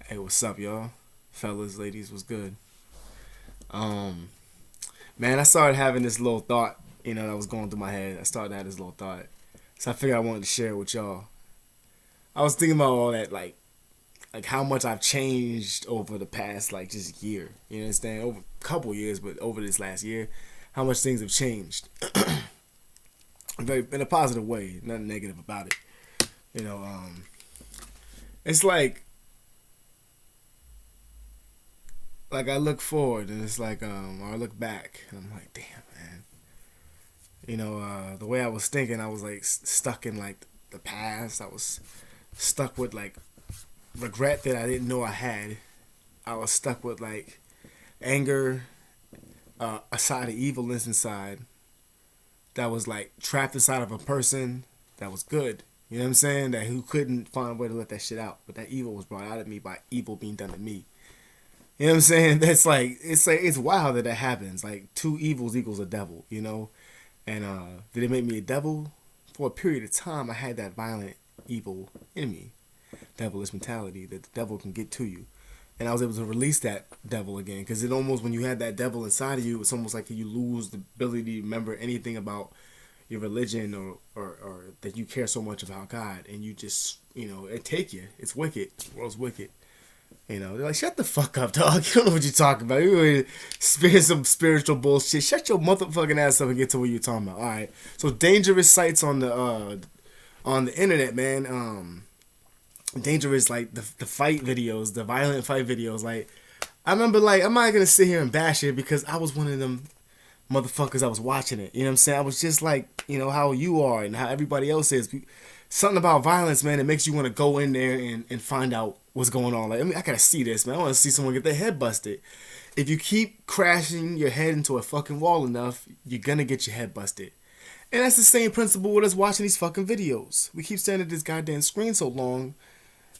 Hey, what's up, y'all? Fellas, ladies, what's good? Um, Man, I started having this little thought, that was going through my head. I started to have this little thought. So I figured I wanted to share it with y'all. I was thinking about all that, like how much I've changed over the past, like, just year. You understand? Over a couple years, but over this last year, how much things have changed. In a positive way, nothing negative about it. You know, it's like I look forward and it's like or I look back and I'm like, damn, man. The way I was thinking, I was like stuck in like the past. I was stuck with like regret that I didn't know I had. I was stuck with like anger, a side of evilness inside that was like trapped inside of a person that was good. You know what I'm saying? That who couldn't find a way to let that shit out. But that evil was brought out of me by evil being done to me. You know what I'm saying? That's like it's wild that happens. Like two evils equals a devil, And did it make me a devil? For a period of time, I had that violent evil in me, devilish mentality that the devil can get to you, and I was able to release that devil again. Because it almost, when you had that devil inside of you, it's almost like you lose the ability to remember anything about your religion or that you care so much about God, and you just it take you. It's wicked. The world's wicked. They're like, shut the fuck up, dog. You don't know what you're talking about. You really spit some spiritual bullshit. Shut your motherfucking ass up and get to what you're talking about. All right. So dangerous sites on the internet, man. Dangerous, like the fight videos, the violent fight videos. Like, I remember, like, I'm not gonna sit here and bash it because I was one of them motherfuckers. I was watching it. You know what I'm saying? I was just like, how you are and how everybody else is. Something about violence, man, that makes you want to go in there and find out what's going on. Like, I gotta see this, man. I want to see someone get their head busted. If you keep crashing your head into a fucking wall enough, you're gonna get your head busted. And that's the same principle with us watching these fucking videos. We keep staring at this goddamn screen so long.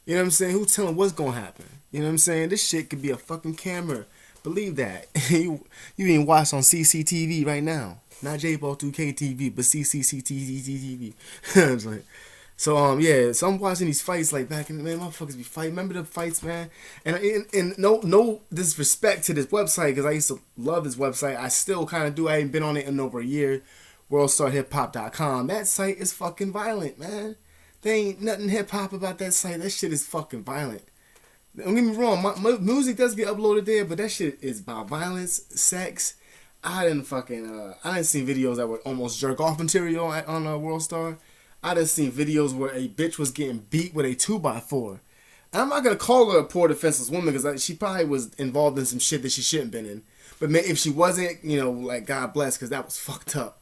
You know what I'm saying? Who's telling what's gonna happen? You know what I'm saying? This shit could be a fucking camera. Believe that. you being watched on CCTV right now. Not J-Ball 2K TV, but CCCTV. So I'm watching these fights like back in the, man, motherfuckers be fighting. Remember the fights, man? And no disrespect to this website, because I used to love this website. I still kind of do. I ain't been on it in over a year. WorldStarHipHop.com. That site is fucking violent, man. There ain't nothing hip hop about that site. That shit is fucking violent. Don't get me wrong. My music does get uploaded there, but that shit is about violence, sex. I didn't see videos that were almost jerk off material on WorldStar. I done seen videos where a bitch was getting beat with a 2x4. And I'm not gonna call her a poor defenseless woman, because she probably was involved in some shit that she shouldn't been in. But man, if she wasn't, like, God bless, because that was fucked up.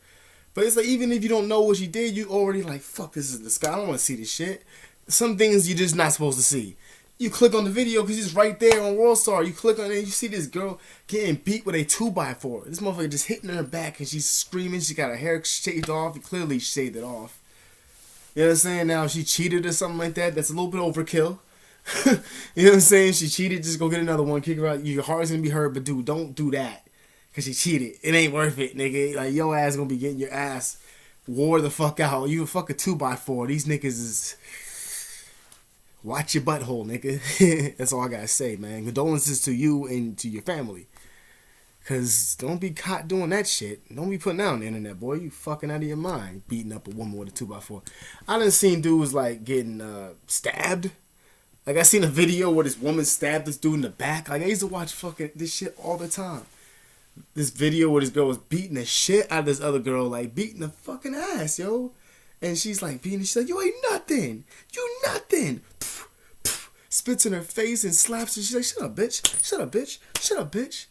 But it's like, even if you don't know what she did, you already like, fuck, this is the sky. I don't want to see this shit. Some things you're just not supposed to see. You click on the video because it's right there on WorldStar. You click on it and you see this girl getting beat with a 2x4. This motherfucker just hitting her back and she's screaming. She got her hair shaved off. Clearly shaved it off. You know what I'm saying? Now, if she cheated or something like that, that's a little bit overkill. You know what I'm saying? She cheated, just go get another one, kick her out. Your heart's gonna be hurt, but dude, don't do that. Because she cheated. It ain't worth it, nigga. Like, your ass gonna be getting your ass wore the fuck out. You a fucking 2x4. These niggas is... Watch your butthole, nigga. That's all I gotta say, man. Condolences to you and to your family. Because don't be caught doing that shit. Don't be putting that on the internet, boy. You fucking out of your mind. Beating up a woman with a 2x4. I done seen dudes, like, getting stabbed. Like, I seen a video where this woman stabbed this dude in the back. Like, I used to watch fucking this shit all the time. This video where this girl was beating the shit out of this other girl. Like, beating the fucking ass, yo. And she's like beating. She's like, you ain't nothing. You nothing. Spits in her face and slaps her. She's like, shut up, bitch. Shut up, bitch. Shut up, bitch.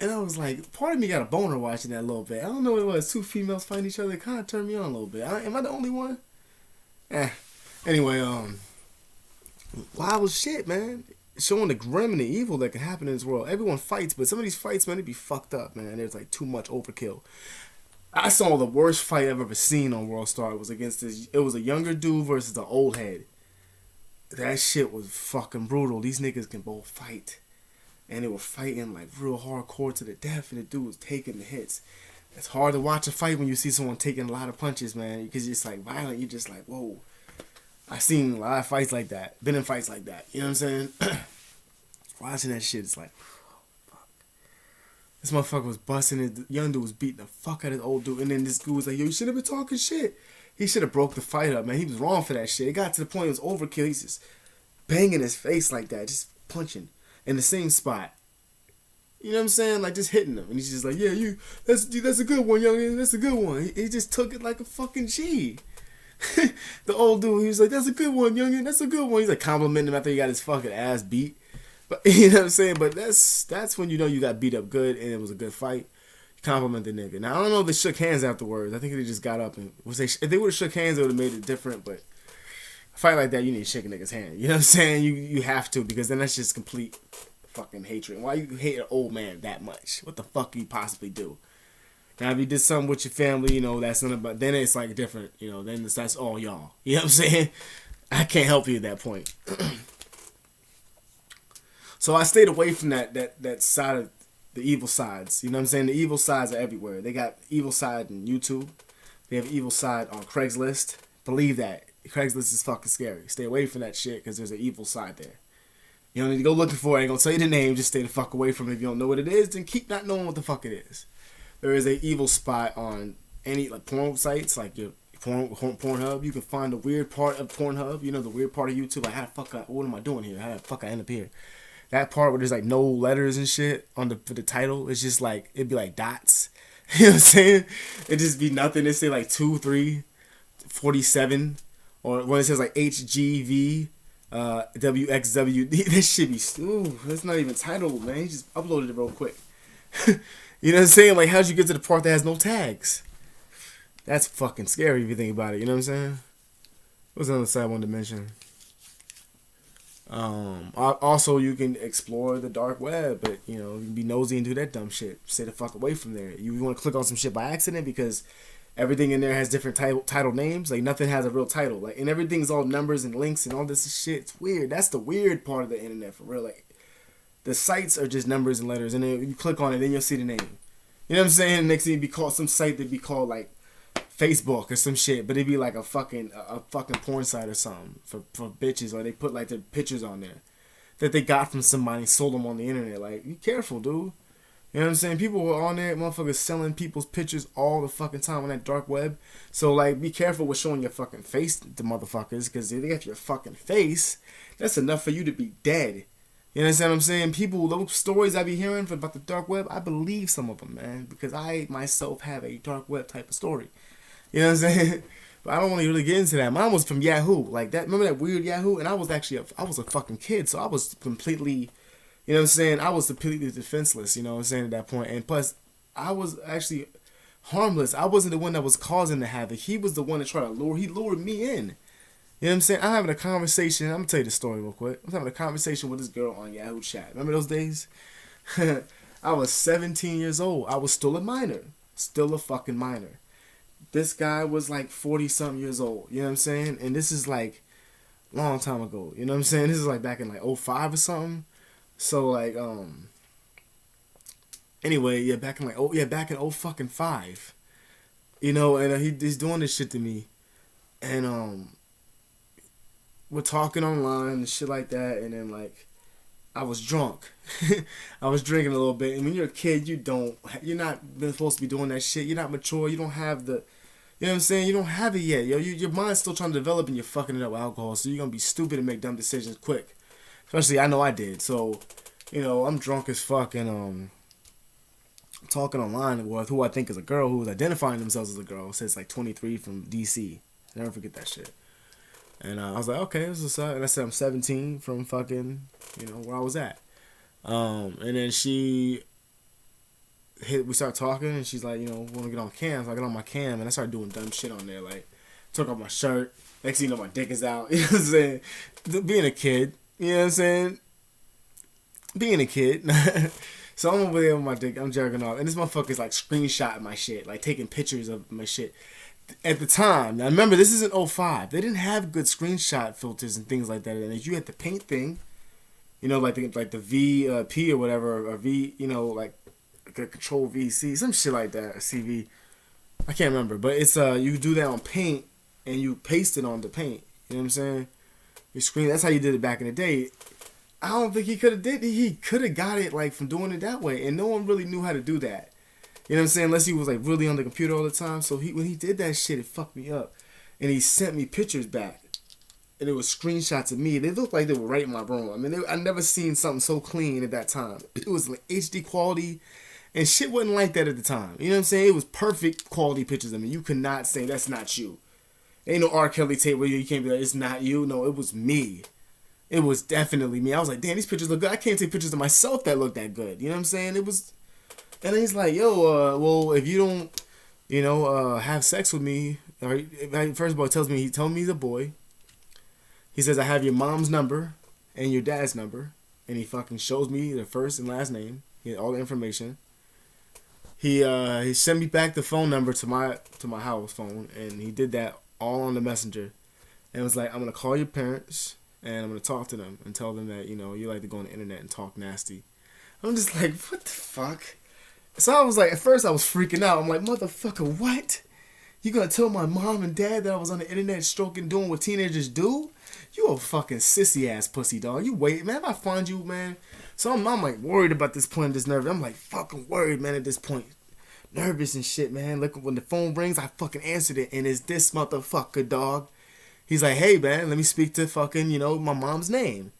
And I was like, part of me got a boner watching that a little bit. I don't know what it was. Two females fighting each other. It kind of turned me on a little bit. Am I the only one? Anyway, wild shit, man. Showing the grim and the evil that can happen in this world. Everyone fights, but some of these fights, man, they be fucked up, man. There's like too much overkill. I saw the worst fight I've ever seen on WorldStar. It was against this. It was a younger dude versus an old head. That shit was fucking brutal. These niggas can both fight. And they were fighting like real hardcore to the death, and the dude was taking the hits. It's hard to watch a fight when you see someone taking a lot of punches, man, because it's like violent. You're just like, whoa. I've seen a lot of fights like that. Been in fights like that. You know what I'm saying? watching that shit, it's like, this motherfucker was busting it. The young dude was beating the fuck out of the old dude. And then this dude was like, yo, you should have been talking shit. He should have broke the fight up, man. He was wrong for that shit. It got to the point it was overkill. He's just banging his face like that, just punching in the same spot. You know what I'm saying? Like, just hitting him. And he's just like, yeah, that's a good one, youngin. That's a good one. He just took it like a fucking G. The old dude, he was like, that's a good one, youngin. That's a good one. He's like complimenting him after he got his fucking ass beat. But you know what I'm saying? But that's when you know you got beat up good and it was a good fight. Compliment the nigga. Now I don't know if they shook hands afterwards. I think they just got up and if they would have shook hands, it would have made it different. But a fight like that, you need to shake a nigga's hand. You know what I'm saying? You have to, because then that's just complete fucking hatred. Why you hate an old man that much? What the fuck can you possibly do? Now if you did something with your family, you know, that's nothing. But then it's like different. You know, then that's all y'all. You know what I'm saying? I can't help you at that point. So I stayed away from that side of the evil sides. You know what I'm saying? The evil sides are everywhere. They got evil side on YouTube. They have evil side on Craigslist. Believe that. Craigslist is fucking scary. Stay away from that shit because there's an evil side there. You don't need to go looking for it. I ain't gonna tell you the name. Just stay the fuck away from it. If you don't know what it is, then keep not knowing what the fuck it is. There is an evil spot on any like porn sites, like your Pornhub. You can find the weird part of Pornhub. You know, the weird part of YouTube. Like, how the fuck? What am I doing here? How the fuck I end up here? That part where there's like no letters and shit on for the title, it's just like, it'd be like dots. You know what I'm saying? It'd just be nothing. It'd say like 2, 3, 47, or when it says like HGV, WXWD, this shit be, ooh, that's not even titled, man. He just uploaded it real quick. You know what I'm saying? Like, how'd you get to the part that has no tags? That's fucking scary if you think about it. You know what I'm saying? What's another side I wanted to mention? Also, you can explore the dark web, but you know, you can be nosy and do that dumb shit. Stay the fuck away from there. You want to click on some shit by accident because everything in there has different title names. Like, nothing has a real title. Like, and everything's all numbers and links and all this shit. It's weird. That's the weird part of the internet for real. Like, the sites are just numbers and letters, and then you click on it, then you'll see the name. You know what I'm saying? Next thing, it'd be called some site that'd be called like Facebook or some shit, but it'd be like a fucking porn site or something for bitches, or they put like their pictures on there that they got from somebody and sold them on the internet. Like, be careful, dude. You know what I'm saying? People were on there, motherfuckers selling people's pictures all the fucking time on that dark web. So like, be careful with showing your fucking face to motherfuckers, because if they got your fucking face, that's enough for you to be dead. You understand what I'm saying? People, those stories I be hearing about the dark web, I believe some of them, man, because I myself have a dark web type of story. You know what I'm saying? But I don't want to really get into that. Mine was from Yahoo. Like that. Remember that weird Yahoo? And I was actually I was a fucking kid, so I was completely, you know what I'm saying? I was completely defenseless, you know what I'm saying, at that point. And plus, I was actually harmless. I wasn't the one that was causing the havoc. He was the one that tried to lured me in. You know what I'm saying? I'm having a conversation. I'm going to tell you the story real quick. I'm having a conversation with this girl on Yahoo chat. Remember those days? I was 17 years old. I was still a minor. Still a fucking minor. This guy was like 40-something years old. You know what I'm saying? And this is like a long time ago. You know what I'm saying? This is like back in like 05 or something. So like, anyway, yeah, back in like, back in 05. You know, and he's doing this shit to me. And, we're talking online and shit like that. And then like, I was drunk. I was drinking a little bit. And when you're a kid, you're not supposed to be doing that shit. You're not mature. You don't have the, you know what I'm saying? You don't have it yet. Yo, your mind's still trying to develop and you're fucking it up with alcohol. So you're going to be stupid and make dumb decisions quick. Especially, I know I did. So, you know, I'm drunk as fuck and talking online with who I think is a girl who was identifying themselves as a girl. Says like 23 from DC. Never forget that shit. And I was like, okay, this is up. And I said I'm 17 from fucking, you know, where I was at. And then we started talking, and she's like, you know, want to get on cam. So I get on my cam, and I started doing dumb shit on there. Like, took off my shirt. Next thing you know, my dick is out. You know what I'm saying? Being a kid. You know what I'm saying? Being a kid. So I'm over there with my dick. I'm jerking off. And this motherfucker's like screenshotting my shit. Like taking pictures of my shit. At the time, now remember, this is in 05. They didn't have good screenshot filters and things like that. And you had the paint thing. You know, like the VP or whatever. Or V, you know, like a Control VC. Some shit like that. A CV. I can't remember. But it's you do that on paint. And you paste it on the paint. You know what I'm saying? Your screen. That's how you did it back in the day. I don't think he could have did. He could have got it like from doing it that way, and no one really knew how to do that. You know what I'm saying? Unless he was like really on the computer all the time. So when he did that shit, it fucked me up. And he sent me pictures back, and it was screenshots of me. They looked like they were right in my room. I mean, I never seen something so clean at that time. It was like HD quality, and shit wasn't like that at the time. You know what I'm saying? It was perfect quality pictures of me. You could not say that's not you. Ain't no R. Kelly tape where you can't be like, it's not you. No, it was me. It was definitely me. I was like, damn, these pictures look good. I can't take pictures of myself that look that good. You know what I'm saying? It was, and then he's like, yo, well, if you don't, have sex with me, or first of all, he told me he's a boy. He says I have your mom's number and your dad's number, and he fucking shows me their first and last name. He had all the information. He sent me back the phone number to my house phone, and he did that all on the messenger, and was like, I'm gonna call your parents and I'm gonna talk to them and tell them that you like to go on the internet and talk nasty. I'm just like, what the fuck? So I was like, at first I was freaking out. I'm like, motherfucker, what? You gonna tell my mom and dad that I was on the internet doing what teenagers do? You a fucking sissy ass pussy, dog. You wait, man. If I find you, man. So I'm like worried about this point, this nervous. I'm like fucking worried, man, at this point. Nervous and shit, man. Look, when the phone rings, I fucking answered it, and it's this motherfucker, dog. He's like, hey, man, let me speak to fucking, my mom's name.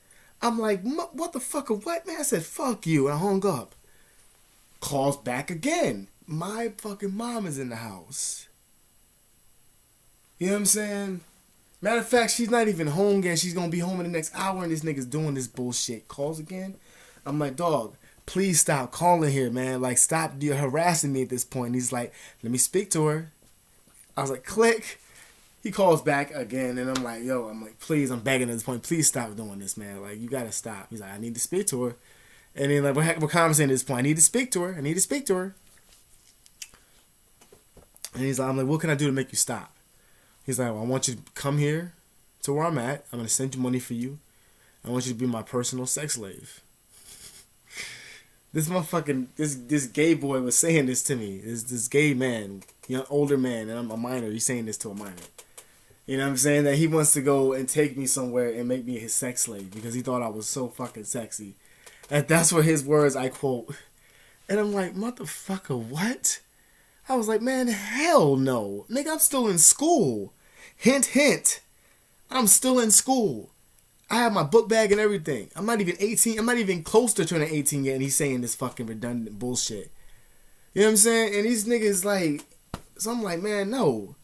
I'm like, what the fuck, what, man? I said, fuck you, and I hung up. Calls back again. My fucking mom is in the house. You know what I'm saying? Matter of fact, she's not even home yet. She's gonna be home in the next hour, and this nigga's doing this bullshit. Calls again. I'm like, dog, please stop calling here, man. Like, stop, you're harassing me at this point. And he's like, let me speak to her. I was like, click. He calls back again, and I'm like, please, I'm begging at this point. Please stop doing this, man. Like, you gotta stop. He's like, I need to speak to her. And then, like, we're conversating at this point. I need to speak to her. And he's like, I'm like, what can I do to make you stop? He's like, well, I want you to come here to where I'm at. I'm going to send you money for you. I want you to be my personal sex slave. This motherfucking, this gay boy was saying this to me. This gay man, older man, and I'm a minor. He's saying this to a minor. You know what I'm saying? That he wants to go and take me somewhere and make me his sex slave because he thought I was so fucking sexy. And that's what his words, I quote. And I'm like, motherfucker, what? I was like, man, hell no. Nigga, I'm still in school. Hint, hint. I'm still in school. I have my book bag and everything. I'm not even 18. I'm not even close to turning 18 yet, and he's saying this fucking redundant bullshit. You know what I'm saying? And these niggas like, so I'm like, man, no.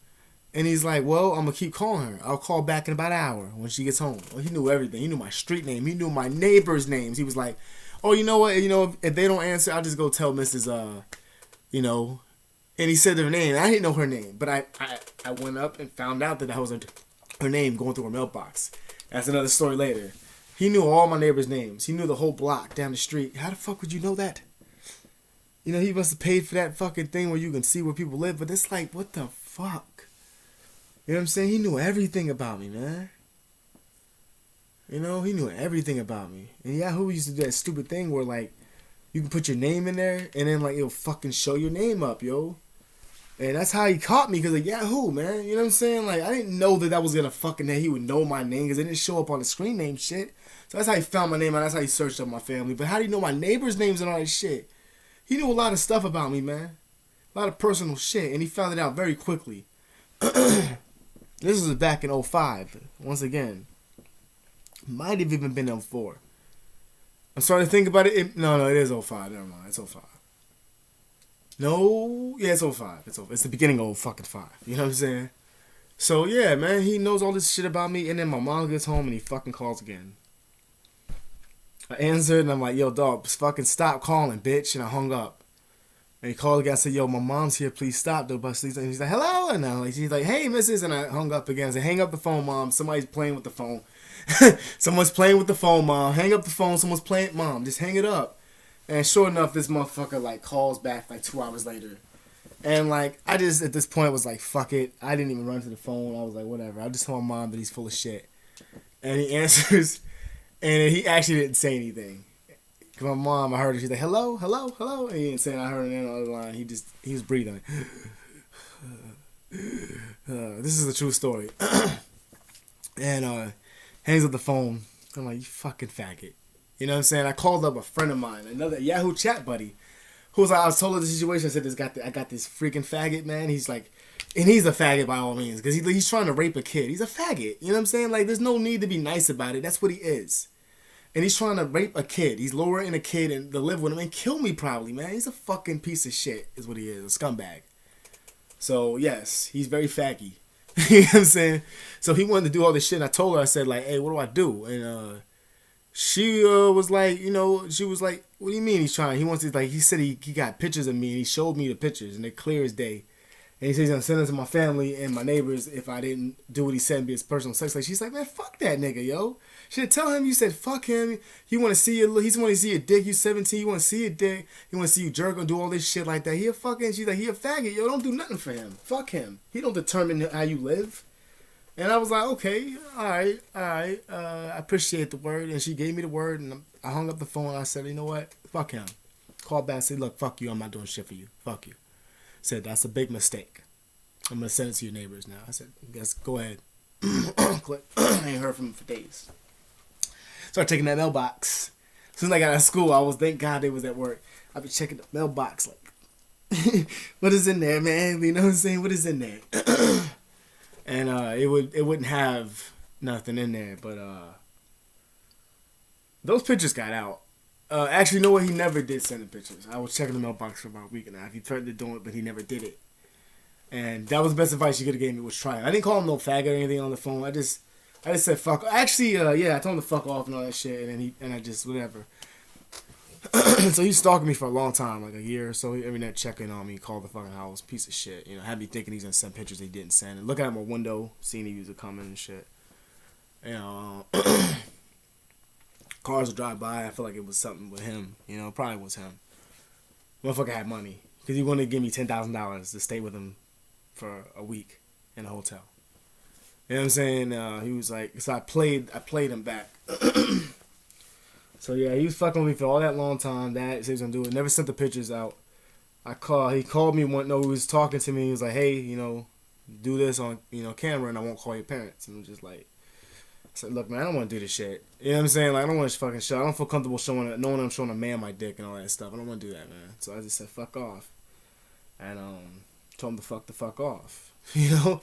And he's like, well, I'm going to keep calling her. I'll call back in about an hour when she gets home. Well, he knew everything. He knew my street name. He knew my neighbors' names. He was like, oh, you know what? If they don't answer, I'll just go tell Mrs. And he said their name. I didn't know her name. But I went up and found out that was her name going through her mailbox. That's another story later. He knew all my neighbors' names. He knew the whole block down the street. How the fuck would you know that? He must have paid for that fucking thing where you can see where people live. But it's like, what the fuck? You know what I'm saying? He knew everything about me, man. He knew everything about me. And Yahoo used to do that stupid thing where, like, you can put your name in there and then, like, it'll fucking show your name up, yo. And that's how he caught me, because of Yahoo, man. You know what I'm saying? Like, I didn't know that was gonna fucking, that he would know my name, because it didn't show up on the screen name shit. So that's how he found my name, and that's how he searched up my family. But how do you know my neighbors' names and all that shit? He knew a lot of stuff about me, man. A lot of personal shit, and he found it out very quickly. This was back in 2005, once again. Might have even been 2004. I'm starting to think about it. No, it is 2005. Never mind, it's 2005. No, yeah, it's 2005. It's the beginning of fucking 5. You know what I'm saying? So, yeah, man, he knows all this shit about me, and then my mom gets home, and he fucking calls again. I answered, and I'm like, yo, dog, fucking stop calling, bitch, and I hung up. And he called again and said, yo, my mom's here, please stop, though. But he's like, hello? And she's like, hey, missus. And I hung up again. I said, hang up the phone, mom. Somebody's playing with the phone. Someone's playing with the phone, mom. Hang up the phone. Someone's playing. Mom, just hang it up. And sure enough, this motherfucker, like, calls back, like, 2 hours later. And, like, I just, at this point, was like, fuck it. I didn't even run to the phone. I was like, whatever. I just told my mom that he's full of shit. And he answers, and he actually didn't say anything. Cause my mom, I heard her. She's like, "Hello, hello, hello." And he didn't say it. I heard it on the other line. He was breathing. This is a true story. And hangs up the phone. I'm like, "You fucking faggot." You know what I'm saying? I called up a friend of mine, another Yahoo chat buddy, who was like, I was told of the situation. I said, I got this freaking faggot, man. He's like, and he's a faggot by all means, because he's trying to rape a kid. He's a faggot. You know what I'm saying? Like, there's no need to be nice about it. That's what he is. And he's trying to rape a kid. He's lowering a kid and to live with him and kill me probably, man. He's a fucking piece of shit, is what he is. A scumbag. So, yes, he's very faggy. You know what I'm saying? So he wanted to do all this shit. And I told her, I said, like, hey, what do I do? And she was like, you know, she was like, what do you mean he's trying? He wants to, like, he said he got pictures of me and he showed me the pictures and they're clear as day. And he said he's gonna send them to my family and my neighbors if I didn't do what he said and be his personal sex. Like, she's like, man, fuck that nigga, yo. Should tell him you said fuck him. He want to see your, he's want to see your dick. You 17. You want to see your dick. He want to see you jerk or do all this shit like that. He a fucking. She's like, he a faggot, yo. Don't do nothing for him. Fuck him. He don't determine how you live. And I was like, okay, all right. I appreciate the word. And she gave me the word, and I hung up the phone. And I said, you know what? Fuck him. Called back and said, look, fuck you. I'm not doing shit for you. Fuck you. Said, that's a big mistake. I'm going to send it to your neighbors now. I said, guess, go ahead. Click. I ain't heard from him for days. Started taking that mailbox. As soon as I got out of school, I was, thank God they was at work. I've been checking the mailbox like, what is in there, man? You know what I'm saying? What is in there? And it wouldn't have nothing in there, but those pictures got out. Actually, you know what? He never did send the pictures. I was checking the mailbox for about a week and a half. He threatened to do it, but he never did it. And that was the best advice you could have gave me, was try it. I didn't call him no faggot or anything on the phone. I just said fuck. Actually, yeah, I told him to fuck off and all that shit, and then I just whatever. So he's stalking me for a long time, like a year or so. Every night checking on me, called the fucking house, piece of shit. You know, had me thinking he's gonna send pictures he didn't send, and look at my window, seeing he was coming and shit. You know, cars would drive by. I feel like it was something with him. You know, probably was him. Motherfucker had money because he wanted to give me $10,000 to stay with him for a week in a hotel. You know what I'm saying? He was like, so I played him back. So yeah, he was fucking with me for all that long time. That said he was gonna do it. Never sent the pictures out. He called me one. No, he was talking to me. He was like, hey, you know, do this on camera, and I won't call your parents. And I'm just like, I said, look, man, I don't want to do this shit. You know what I'm saying? Like, I don't want to fucking show. I don't feel comfortable knowing I'm showing a man my dick and all that stuff. I don't want to do that, man. So I just said, fuck off, and told him to fuck off. You know,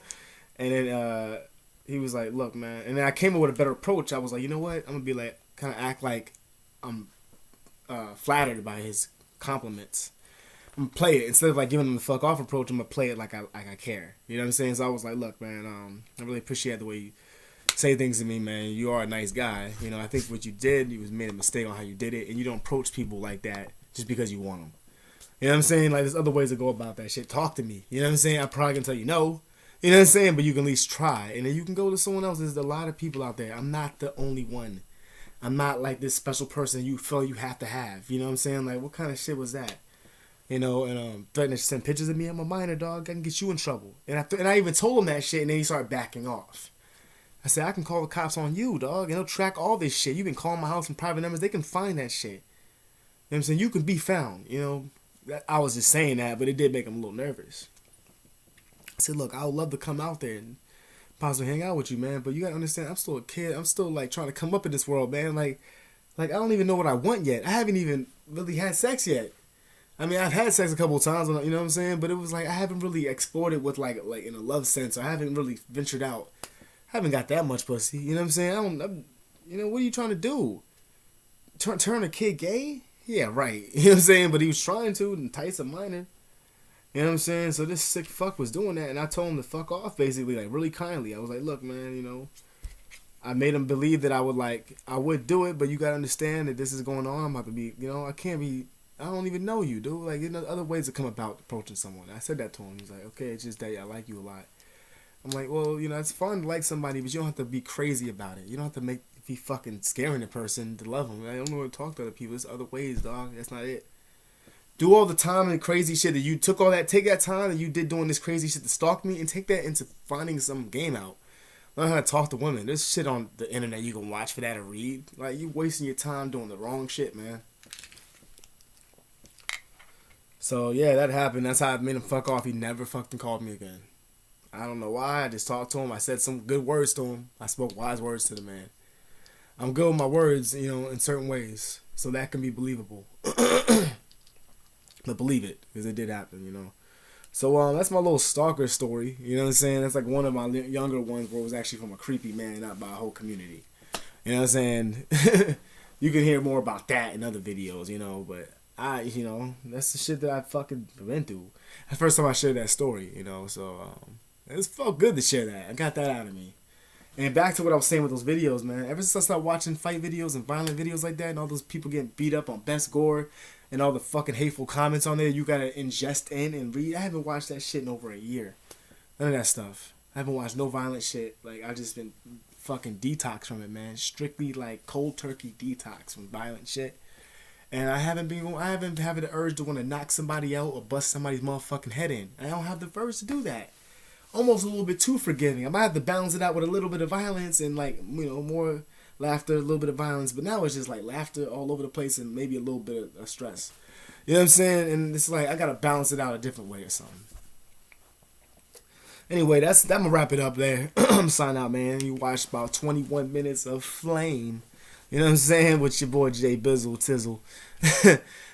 and then he was like, look, man. And then I came up with a better approach. I was like, you know what? I'm gonna be like, kind of act like I'm flattered by his compliments. I'm gonna play it instead of like giving him the fuck off approach. I'm gonna play it like I care. You know what I'm saying? So I was like, look, man, I really appreciate the way you say things to me, man. You are a nice guy. You know, I think what you did, you made a mistake on how you did it, and you don't approach people like that just because you want them. You know what I'm saying? Like, there's other ways to go about that shit. Talk to me. You know what I'm saying? I probably can tell you no. You know what I'm saying? But you can at least try, and then you can go to someone else. There's a lot of people out there. I'm not the only one. I'm not like this special person you feel you have to have. You know what I'm saying? Like, what kind of shit was that? You know, and threatening to send pictures of me. I'm a minor, dog. I can get you in trouble. And I even told him that shit, and then he started backing off. I said, I can call the cops on you, dog, and they'll track all this shit. You've been calling my house from private numbers. They can find that shit. You know what I'm saying? You can be found, you know. I was just saying that, but it did make him a little nervous. I said, look, I would love to come out there and possibly hang out with you, man, but you gotta understand, I'm still a kid. I'm still like trying to come up in this world, man. Like I don't even know what I want yet. I haven't even really had sex yet. I mean, I've had sex a couple of times, you know what I'm saying, but it was like I haven't really explored it with like in a love sense. I haven't really ventured out. I haven't got that much pussy. You know what I'm saying? You know, what are you trying to do? Turn a kid gay? Yeah, right. You know what I'm saying? But he was trying to entice a minor. You know what I'm saying? So this sick fuck was doing that, and I told him to fuck off, basically, like, really kindly. I was like, look, man, you know, I made him believe that I would do it, but you gotta understand that this is going on. I'm about to be, you know, I don't even know you, dude. Like, you know, other ways to come about approaching someone. I said that to him. He's like, okay, it's just that I like you a lot. I'm like, well, you know, it's fun to like somebody, but you don't have to be crazy about it. You don't have to be fucking scaring the person to love them. I don't know how to talk to other people. There's other ways, dog. That's not it. Do all the time and crazy shit that you took take that time that you did doing this crazy shit to stalk me and take that into finding some game out. Learn how to talk to women. There's shit on the internet you can watch for that or read. Like, you wasting your time doing the wrong shit, man. So, yeah, that happened. That's how I made him fuck off. He never fucking called me again. I don't know why. I just talked to him. I said some good words to him. I spoke wise words to the man. I'm good with my words, you know, in certain ways, so that can be believable. But believe it, because it did happen, you know. So that's my little stalker story. You know what I'm saying? That's like one of my younger ones where it was actually from a creepy man, not by a whole community. You know what I'm saying? You can hear more about that in other videos, you know. But you know, that's the shit that I fucking been through. That's the first time I shared that story, you know. So it felt good to share that. I got that out of me. And back to what I was saying with those videos, man. Ever since I started watching fight videos and violent videos like that, and all those people getting beat up on Best Gore, and all the fucking hateful comments on there, you gotta ingest in and read. I haven't watched that shit in over a year. None of that stuff. I haven't watched no violent shit. Like, I've just been fucking detox from it, man. Strictly like cold turkey detox from violent shit. And I haven't having the urge to want to knock somebody out or bust somebody's motherfucking head in. I don't have the urge to do that. Almost a little bit too forgiving. I might have to balance it out with a little bit of violence and, like, you know, more laughter, a little bit of violence. But now it's just like laughter all over the place and maybe a little bit of stress. You know what I'm saying? And it's like I gotta balance it out a different way or something. Anyway, that I'm gonna wrap it up there. I'm signing out, man. You watched about 21 minutes of flame. You know what I'm saying? With your boy Jay Bizzle Tizzle.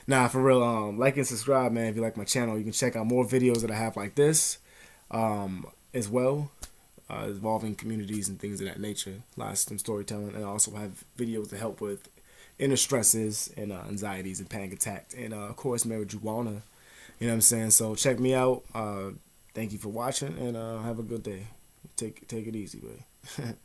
Nah, for real. Like and subscribe, man. If you like my channel, you can check out more videos that I have like this. As well, involving communities and things of that nature. Lots of storytelling, and I also have videos to help with inner stresses and anxieties and panic attacks, and of course marijuana. You know what I'm saying? So check me out. Thank you for watching, and have a good day. Take it easy, babe.